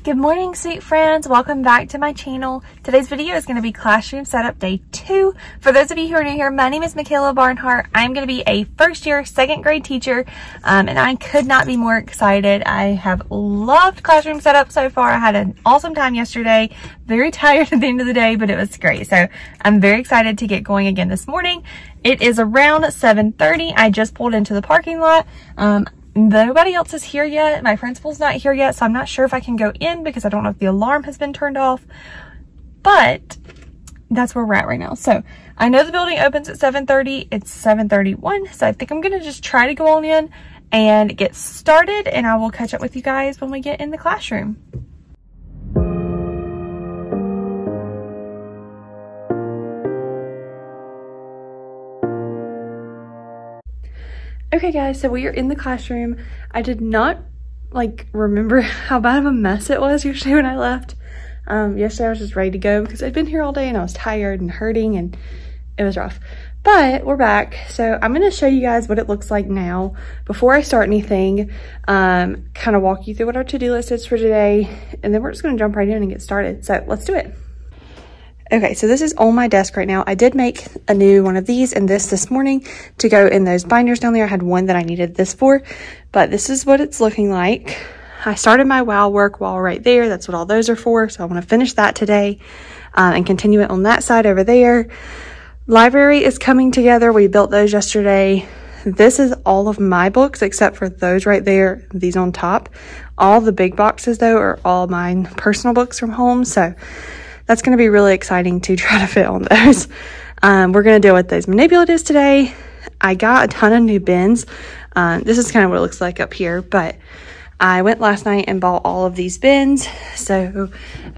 Good morning, sweet friends. Welcome back to my channel. Today's video is going to be classroom setup day 2. For those of you who are new here, my name is Michaela Barnhart. I'm going to be a first year, second grade teacher, and I could not be more excited. I have loved classroom setup so far. I had an awesome time yesterday. Very tired at the end of the day, but it was great. So I'm very excited to get going again this morning. It is around 7:30. I just pulled into the parking lot. Nobody else is here yet. My principal's not here yet, so I'm not sure if I can go in because I don't know if the alarm has been turned off, but that's where we're at right now. So I know the building opens at 7:30. It's 7:31, so I think I'm gonna just try to go on in and get started, and I will catch up with you guys when we get in the classroom. Okay guys, so we are in the classroom. I did not remember how bad of a mess it was yesterday when I left. Yesterday I was just ready to go because I'd been here all day and I was tired and hurting and it was rough. But we're back. So I'm gonna show you guys what it looks like now before I start anything. Kind of walk you through what our to-do list is for today, and then we're just gonna jump right in and get started. So let's do it. Okay, so this is on my desk right now. I did make a new one of these and this morning to go in those binders down there. I had one that I needed this for, but this is what it's looking like. I started my WOW work wall right there. That's what all those are for. So I want to finish that today and continue it on that side over there. Library is coming together. We built those yesterday. This is all of my books except for those right there, these on top. All the big boxes though are all my personal books from home. So that's going to be really exciting to try to fit on those. We're going to deal with those manipulatives today. I got a ton of new bins. This is kind of what it looks like up here, but I went last night and bought all of these bins. So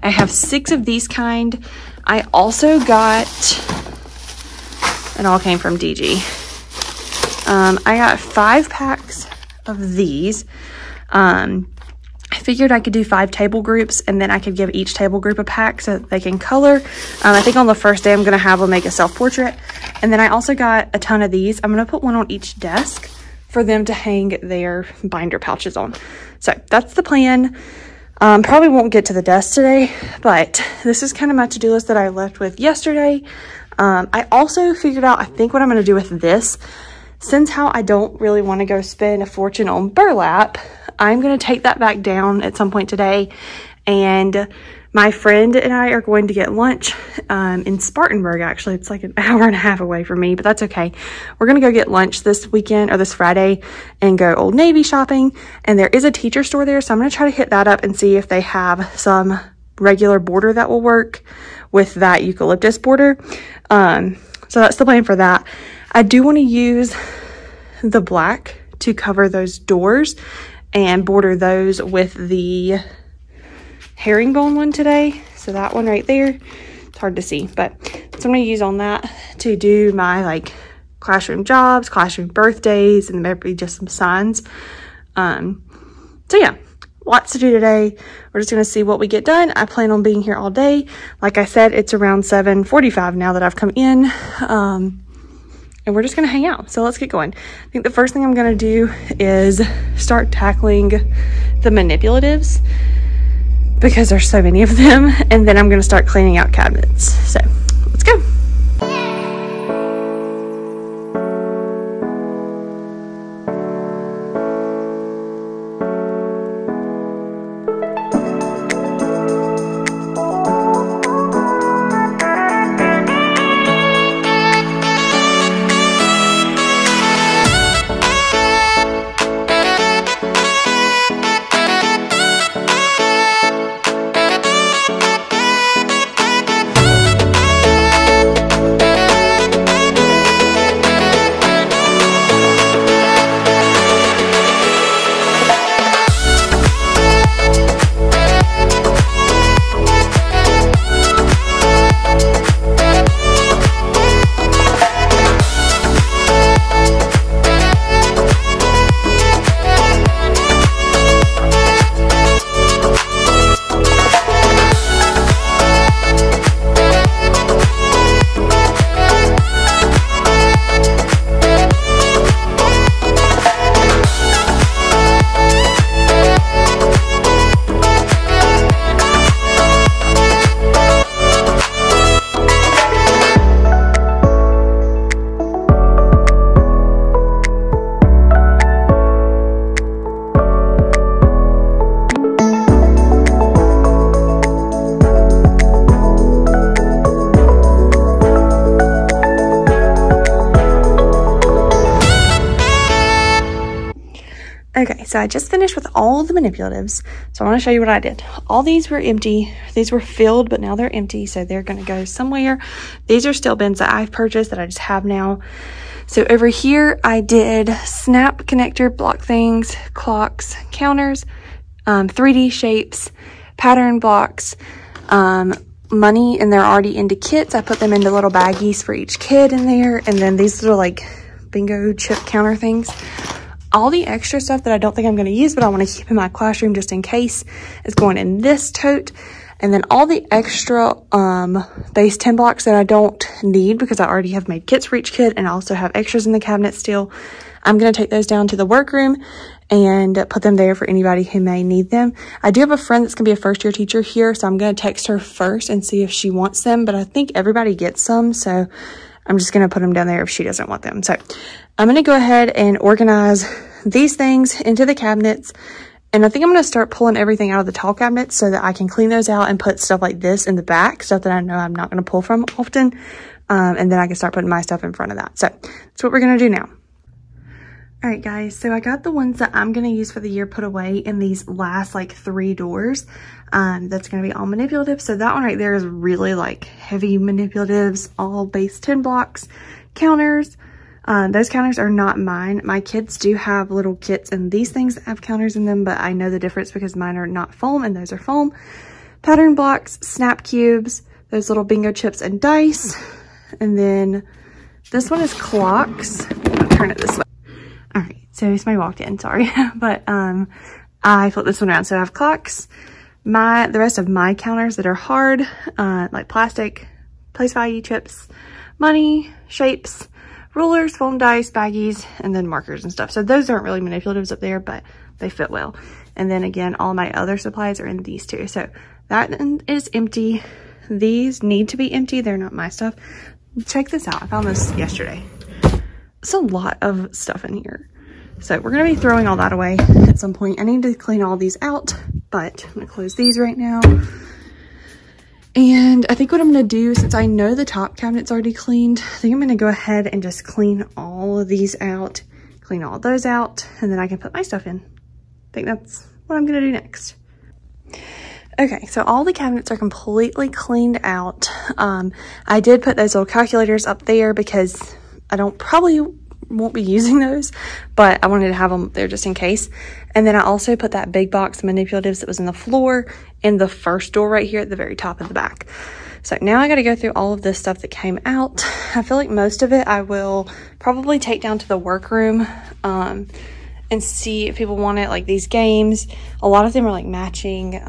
I have 6 of these kind. I also got, it all came from DG. I got 5 packs of these. I figured I could do 5 table groups and then I could give each table group a pack so that they can color. I think on the first day I'm going to have them make a self-portrait. And then I also got a ton of these. I'm going to put one on each desk for them to hang their binder pouches on. So that's the plan. Probably won't get to the desk today, but this is kind of my to-do list that I left with yesterday. I also figured out, I think what I'm going to do with this, since how I don't really want to go spend a fortune on burlap, I'm going to take that back down at some point today, and my friend and I are going to get lunch in Spartanburg. Actually, it's like an hour and a half away from me, but that's okay. We're going to go get lunch this weekend or this Friday and go Old Navy shopping, and there is a teacher store there, so I'm going to try to hit that up and see if they have some regular border that will work with that eucalyptus border. So that's the plan for that. I do want to use the black to cover those doors and border those with the herringbone one today. So that one right there, it's hard to see, but so I'm going to use on that to do my classroom jobs, classroom birthdays, and maybe just some signs. So yeah, lots to do today. We're just going to see what we get done. I plan on being here all day. Like I said, it's around 7:45 now that I've come in. And we're just going to hang out. So let's get going. I think the first thing I'm going to do is start tackling the manipulatives because there's so many of them. And then I'm going to start cleaning out cabinets. So let's go. so I just finished with all the manipulatives. So I want to show you what I did. All these were empty. These were filled, but now they're empty, so they're going to go somewhere. These are still bins that I've purchased that I just have now. So over here, I did snap connector block things, clocks, counters, 3D shapes, pattern blocks, money, and they're already into kits. I put them into little baggies for each kid in there. And then these little like bingo chip counter things. All the extra stuff that I don't think I'm going to use, but I want to keep in my classroom just in case, is going in this tote. And then all the extra base 10 blocks that I don't need because I already have made kits for each kid and I also have extras in the cabinet still, I'm going to take those down to the workroom and put them there for anybody who may need them. I do have a friend that's going to be a first-year teacher here, so I'm going to text her first and see if she wants them, but I think everybody gets some, so I'm just going to put them down there if she doesn't want them. So I'm going to go ahead and organize these things into the cabinets. And I think I'm going to start pulling everything out of the tall cabinets so that I can clean those out and put stuff like this in the back, stuff that I know I'm not going to pull from often. And then I can start putting my stuff in front of that. So that's what we're going to do now. All right, guys, so I got the ones that I'm going to use for the year put away in these last like 3 doors. That's going to be all manipulative. So that one right there is really like heavy manipulatives, all base 10 blocks, counters. Those counters are not mine. My kids do have little kits and these things that have counters in them, but I know the difference because mine are not foam and those are foam. Pattern blocks, snap cubes, those little bingo chips and dice. And then this one is clocks. I'll turn it this way. All right, so somebody walked in, sorry. But I flipped this one around. So I have clocks, the rest of my counters that are hard, like plastic, place value chips, money, shapes, rulers, foam dice, baggies, and then markers and stuff. So those aren't really manipulatives up there, but they fit well. And then again, all my other supplies are in these two. So that is empty. These need to be empty. They're not my stuff. Check this out. I found this yesterday. It's a lot of stuff in here. So we're going to be throwing all that away at some point. I need to clean all these out, but I'm going to close these right now. And I think what I'm going to do, since I know the top cabinet's already cleaned, I think I'm going to go ahead and just clean all of these out, clean all those out, and then I can put my stuff in. I think that's what I'm going to do next. Okay, so all the cabinets are completely cleaned out. I did put those little calculators up there because I probably won't be using those, but I wanted to have them there just in case. And then I also put that big box of manipulatives that was in the floor in the first door right here at the very top of the back. So now I got to go through all of this stuff that came out. I feel like most of it I will probably take down to the workroom and see if people want it, like these games. A lot of them are like matching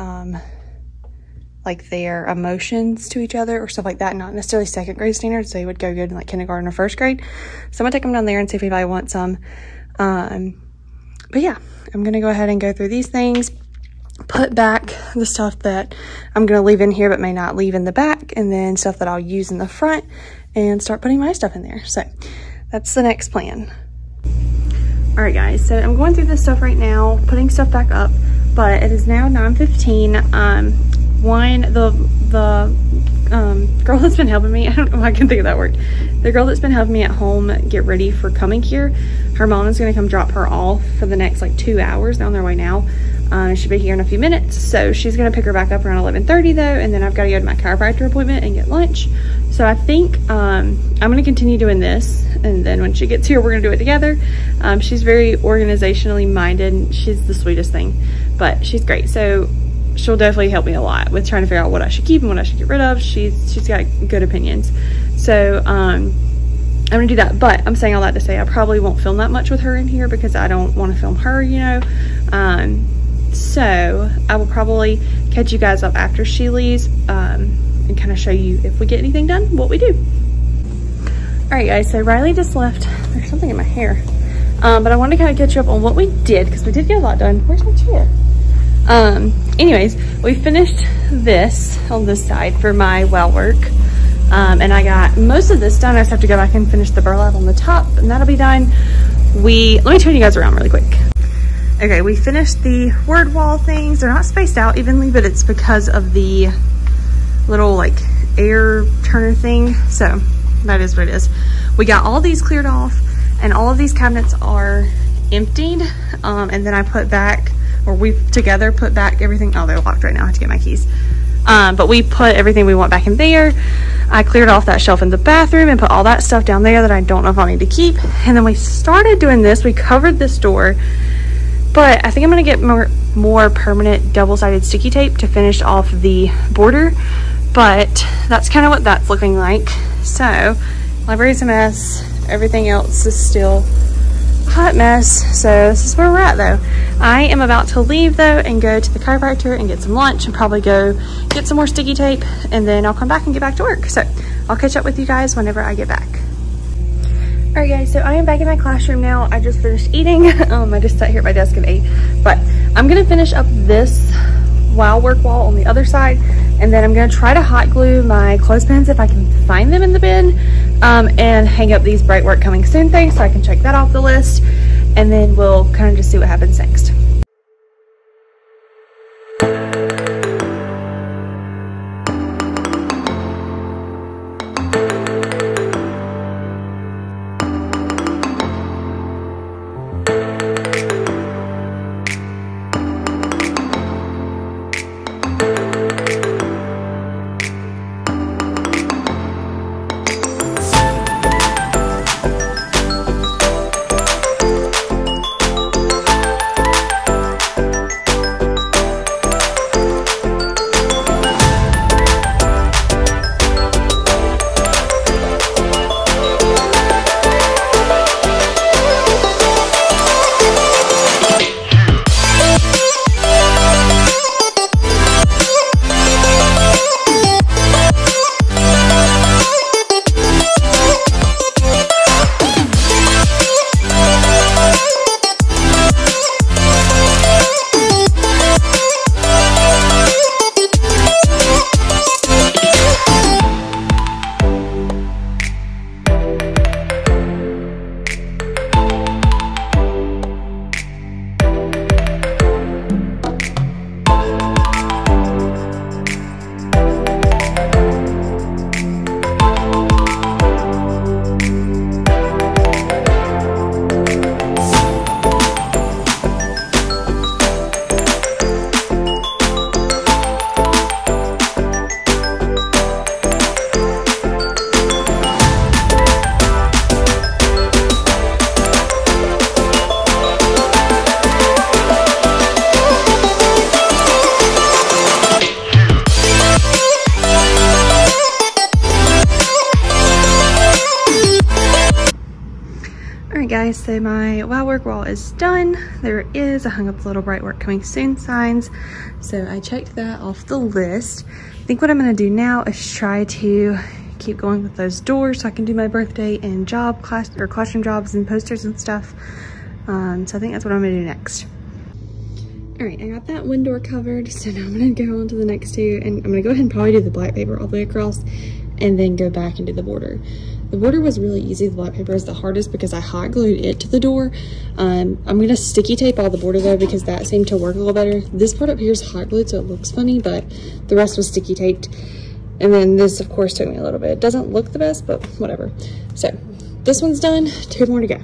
like their emotions to each other or stuff like that, not necessarily second grade standards. They would go good in like kindergarten or first grade. So I'm gonna take them down there and see if anybody wants some. But yeah, I'm gonna go ahead and go through these things, put back the stuff that I'm gonna leave in here but may not leave in the back, and then stuff that I'll use in the front, and start putting my stuff in there. So that's the next plan. All right, guys, so I'm going through this stuff right now, putting stuff back up, but it is now 9:15. The girl that's been helping me, I don't know why I can think of that word. The girl that's been helping me at home get ready for coming here, her mom is going to come drop her off for the next like 2 hours. They're on their way now. She'll be here in a few minutes. So she's going to pick her back up around 11:30 though. And then I've got to go to my chiropractor appointment and get lunch. So I think I'm going to continue doing this. And then when she gets here, we're going to do it together. She's very organizationally minded. She's the sweetest thing, but she's great. So she'll definitely help me a lot with trying to figure out what I should keep and what I should get rid of. She's got good opinions. So I'm gonna do that, but I'm saying all that to say I probably won't film that much with her in here because I don't want to film her, you know. So I will probably catch you guys up after she leaves and kind of show you if we get anything done, what we do. All right, guys, so Riley just left. There's something in my hair. But I wanted to kind of catch you up on what we did because we did get a lot done. Where's my chair? Anyways, we finished this on this side for my well work. And I got most of this done. I just have to go back and finish the burlap on the top and that'll be done. Let me turn you guys around really quick. Okay, we finished the word wall things. They're not spaced out evenly, but it's because of the little like air turner thing. So that is what it is. We got all these cleared off and all of these cabinets are emptied, and then I put back, or we together put back everything. Oh, they're locked right now. I have to get my keys. But we put everything we want back in there. I cleared off that shelf in the bathroom and put all that stuff down there that I don't know if I'll need to keep. And then we started doing this. We covered this door, but I think I'm gonna get more permanent double-sided sticky tape to finish off the border. But that's kind of what that's looking like. So library's a mess. Everything else is still a hot mess. So this is where we're at though. I am about to leave though and go to the chiropractor and get some lunch and probably go get some more sticky tape, and then I'll come back and get back to work. So I'll catch up with you guys whenever I get back. All right guys, so I am back in my classroom now. I just finished eating. I just sat here at my desk and ate, but I'm gonna finish up this work wall on the other side, and then I'm gonna try to hot glue my clothespins if I can find them in the bin, and hang up these bright work coming soon things so I can check that off the list, and then we'll kind of just see what happens next. Guys, so my work wall is done. There is, I hung up the little bright work coming soon signs, so I checked that off the list. I think what I'm going to do now is try to keep going with those doors so I can do my birthday and classroom jobs and posters and stuff. So I think that's what I'm going to do next. All right, I got that one door covered, so now I'm going to go on to the next two, and I'm going to go ahead and probably do the black paper all the way across and then go back and do the border. The border was really easy. The black paper is the hardest because I hot glued it to the door. I'm gonna sticky tape all the border though because that seemed to work a little better. This part up here is hot glued so it looks funny, but the rest was sticky taped. And then this of course took me a little bit. It doesn't look the best, but whatever. So this one's done, 2 more to go.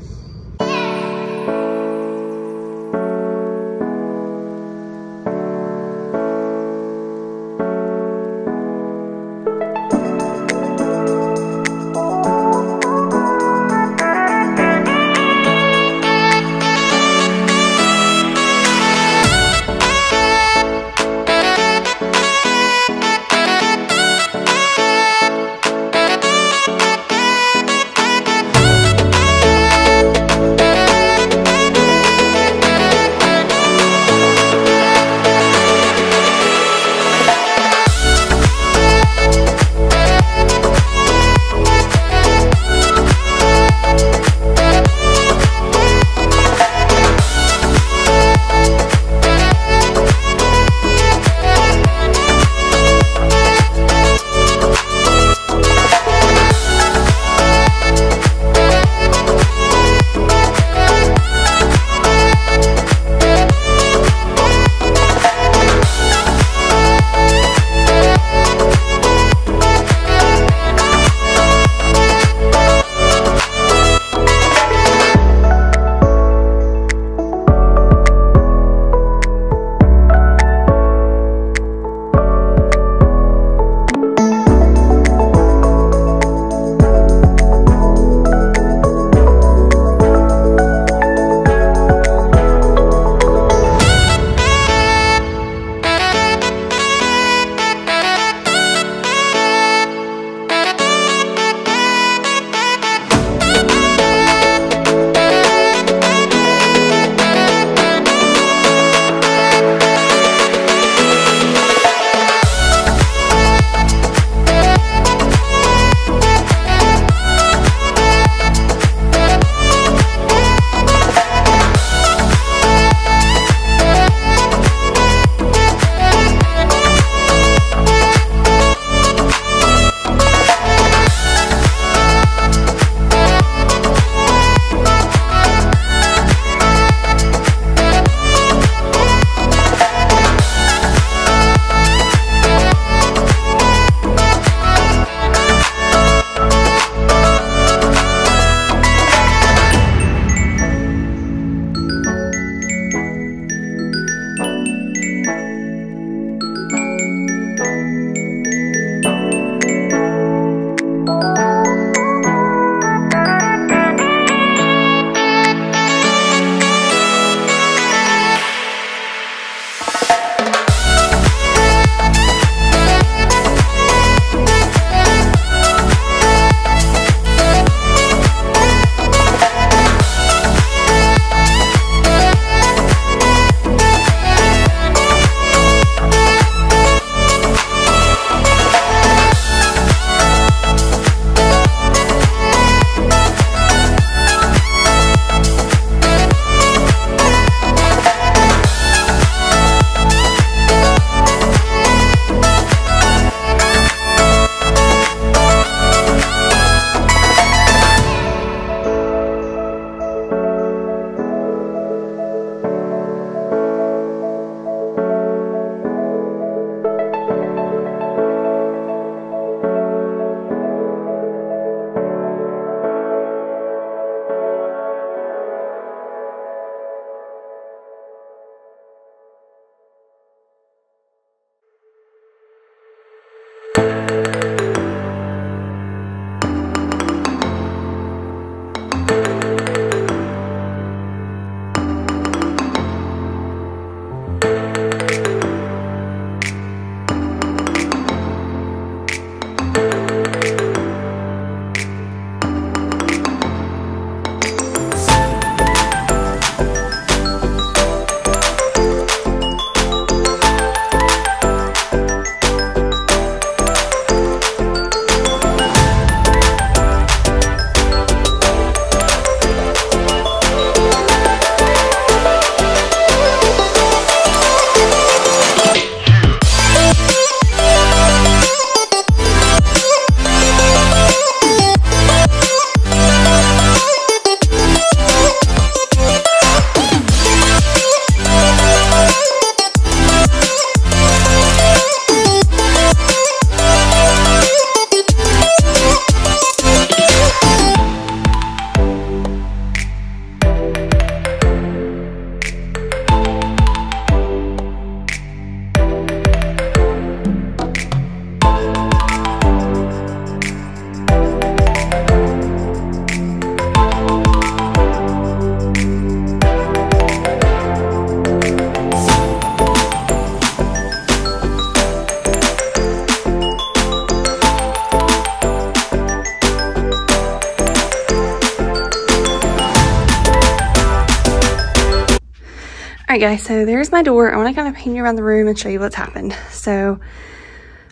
guys, so there's my door. I want to kind of paint you around the room and show you what's happened. So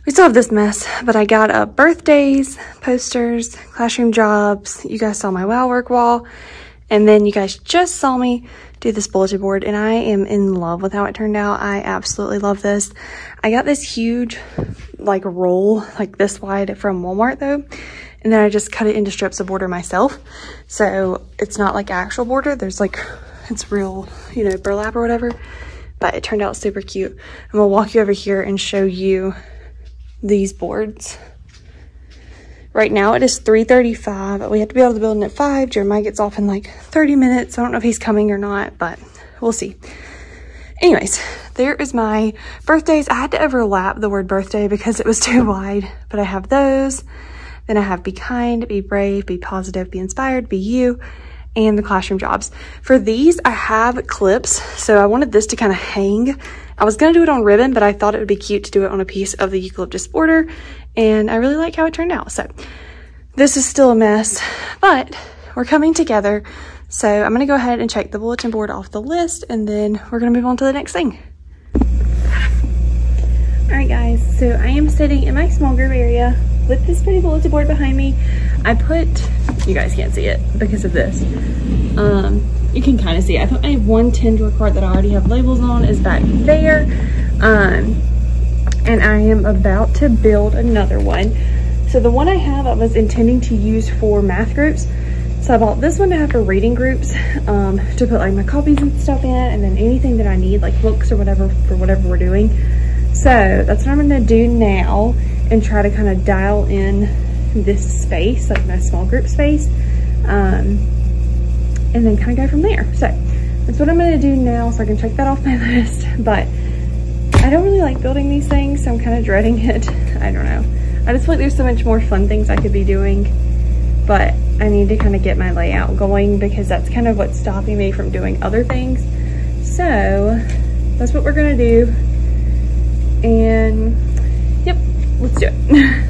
we still have this mess, but I got up birthdays, posters, classroom jobs. You guys saw my wow work wall. And then you guys just saw me do this bulletin board, and I am in love with how it turned out. I absolutely love this. I got this huge like roll like this wide from Walmart though. And then I just cut it into strips of border myself. So it's not like actual border. There's like, it's real, you know, burlap or whatever. But it turned out super cute. I'm gonna walk you over here and show you these boards. Right now it is 3:35. We have to be out of the building at 5. Jeremiah gets off in like 30 minutes. I don't know if he's coming or not, but we'll see. Anyways, there is my birthdays. I had to overlap the word birthday because it was too wide, but I have those. Then I have be kind, be brave, be positive, be inspired, be you, and the classroom jobs. For these, I have clips. So I wanted this to kind of hang. I was gonna do it on ribbon, but I thought it would be cute to do it on a piece of the eucalyptus border. And I really like how it turned out. So this is still a mess, but we're coming together. So I'm gonna go ahead and check the bulletin board off the list, and then we're gonna move on to the next thing. All right guys, so I am sitting in my small group area with this pretty bulletin board behind me. I put, you guys can't see it because of this. You can kind of see it. I put my 110 drawer card that I already have labels on is back there. And I am about to build another one. So the one I have, I was intending to use for math groups. So I bought this one to have for reading groups, to put like my copies and stuff in, and then anything that I need, like books or whatever, for whatever we're doing. So that's what I'm gonna do now, and try to kind of dial in this space, like my small group space, and then kind of go from there. So that's what I'm gonna do now, so I can check that off my list. But I don't really like building these things, so I'm kind of dreading it. I don't know. I just feel like there's so much more fun things I could be doing, but I need to kind of get my layout going because that's kind of what's stopping me from doing other things. So that's what we're gonna do. And yep, let's do it.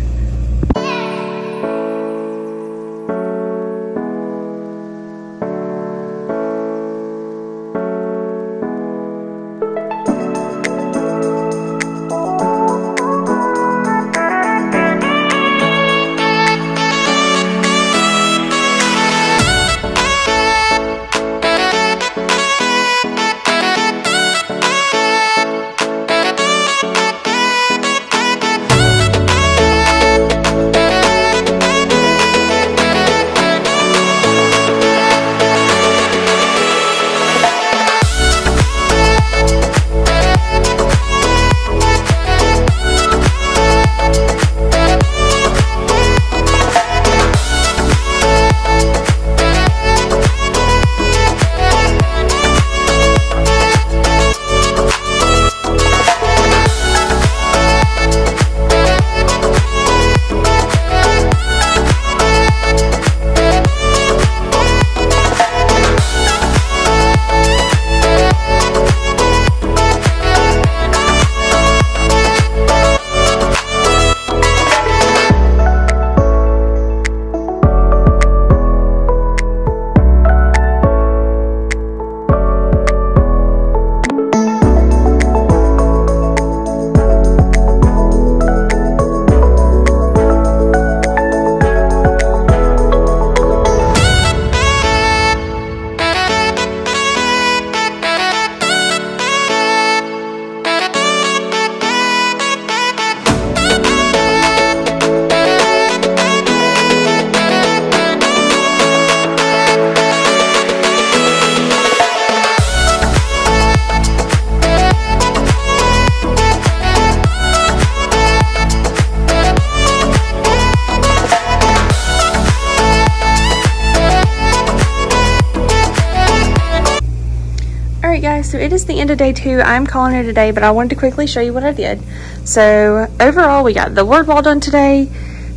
Guys, so it is the end of day 2. I'm calling it a day, but I wanted to quickly show you what I did. So overall, we got the word wall done today.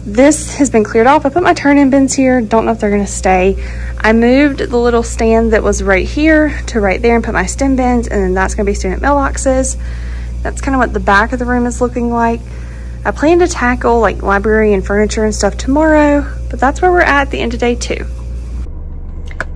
This has been cleared off. I put my turn-in bins here. Don't know if they're gonna stay. I moved the little stand that was right here to right there and put my stem bins, and then that's gonna be student mailboxes. That's kind of what the back of the room is looking like. I plan to tackle like library and furniture and stuff tomorrow, but that's where we're at the end of day 2.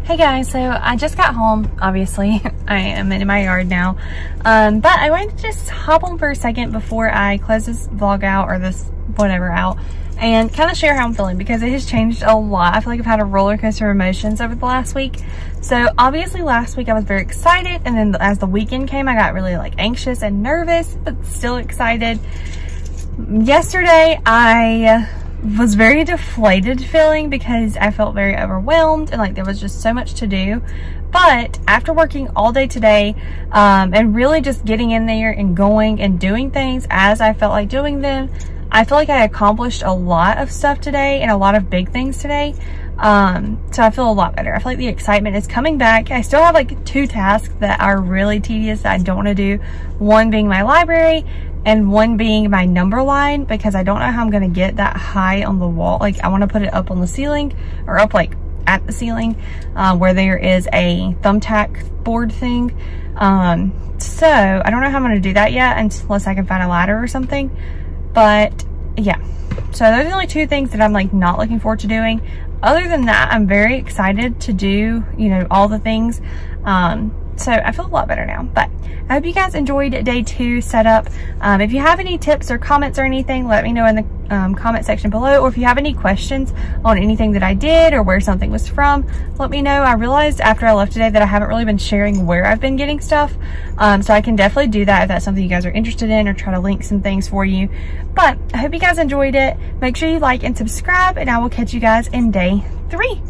Hey guys, so I just got home, obviously. I am in my yard now. But I wanted to just hop on for a second before I close this vlog out, or this whatever out, and kind of share how I'm feeling, because it has changed a lot. I feel like I've had a roller coaster of emotions over the last week. So obviously last week I was very excited, and then as the weekend came, I got really like anxious and nervous, but still excited. Yesterday I was very deflated feeling, because I felt very overwhelmed and like there was just so much to do. But after working all day today and really just getting in there and going and doing things as I felt like doing them, I feel like I accomplished a lot of stuff today and a lot of big things today. So I feel a lot better. I feel like the excitement is coming back. I still have like 2 tasks that are really tedious that I don't want to do. One being my library, and one being my number line, because I don't know how I'm going to get that high on the wall. Like, I want to put it up on the ceiling, or up like at the ceiling, where there is a thumbtack board thing. So I don't know how I'm going to do that yet, unless I can find a ladder or something. But yeah, so those are the only 2 things that I'm like not looking forward to doing. Other than that, I'm very excited to do, you know, all the things. So I feel a lot better now. But I hope you guys enjoyed day 2 setup. If you have any tips or comments or anything, let me know in the comment section below. Or if you have any questions on anything that I did or where something was from, let me know. I realized after I left today that I haven't really been sharing where I've been getting stuff. So I can definitely do that if that's something you guys are interested in, or try to link some things for you. But I hope you guys enjoyed it. Make sure you like and subscribe, and I will catch you guys in day 3.